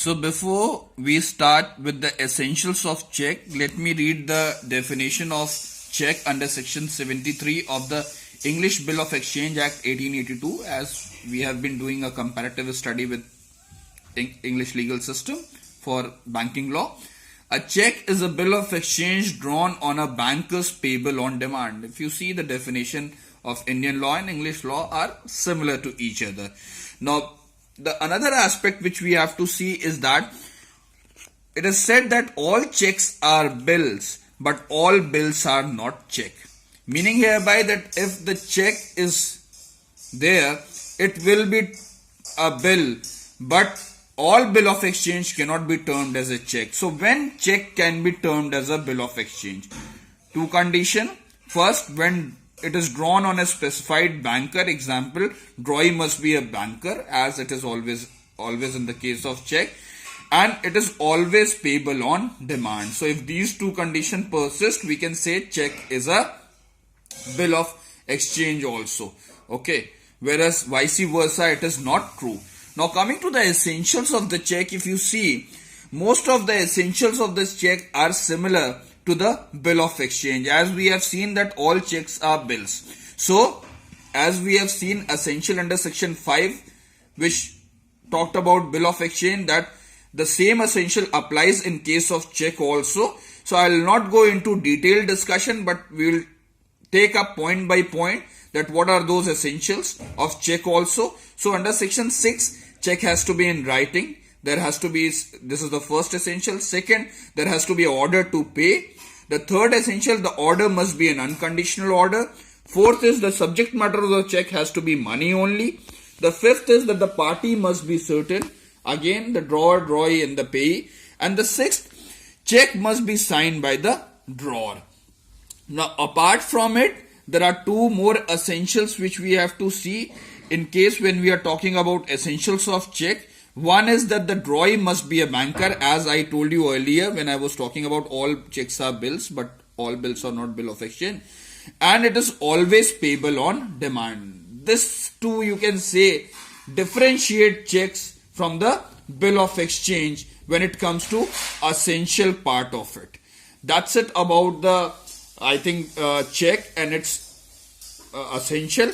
So before we start with the essentials of check, let me read the definition of check under section 73 of the English Bill of Exchange Act 1882, as we have been doing a comparative study with English legal system for banking law. A check is a bill of exchange drawn on a banker's payable on demand. If you see, the definition of Indian law and English law are similar to each other. Now, the another aspect which we have to see is that it is said that all checks are bills, but all bills are not check. Meaning hereby that if the check is there, it will be a bill, but all bill of exchange cannot be termed as a check. So when check can be termed as a bill of exchange? Two conditions. First, when it is drawn on a specified banker, example, drawee must be a banker, as it is always in the case of check, and it is always payable on demand. So if these two conditions persist, we can say check is a bill of exchange also. Okay, whereas vice versa, it is not true. Now coming to the essentials of the check, if you see, most of the essentials of this check are similar to the bill of exchange, as we have seen that all checks are bills. So as we have seen essential under section 5, which talked about bill of exchange, that the same essential applies in case of check also. So I will not go into detailed discussion, but we will take up point by point that what are those essentials of check also. So under section 6, check has to be in writing. There has to be, this is the first essential. Second, there has to be an order to pay. The third essential, the order must be an unconditional order. Fourth is the subject matter of the check has to be money only. The fifth is that the party must be certain. Again, the drawer, drawee and the payee. And the sixth, check must be signed by the drawer. Now, apart from it, there are two more essentials which we have to see in case when we are talking about essentials of check. One is that the drawee must be a banker, as I told you earlier when I was talking about all checks are bills, but all bills are not bill of exchange. And it is always payable on demand. This two, you can say, differentiate checks from the bill of exchange when it comes to essential part of it. That's it about the, I think, check and its essential.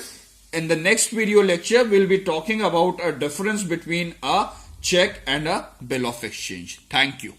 In the next video lecture, we'll be talking about a difference between a check and a bill of exchange. Thank you.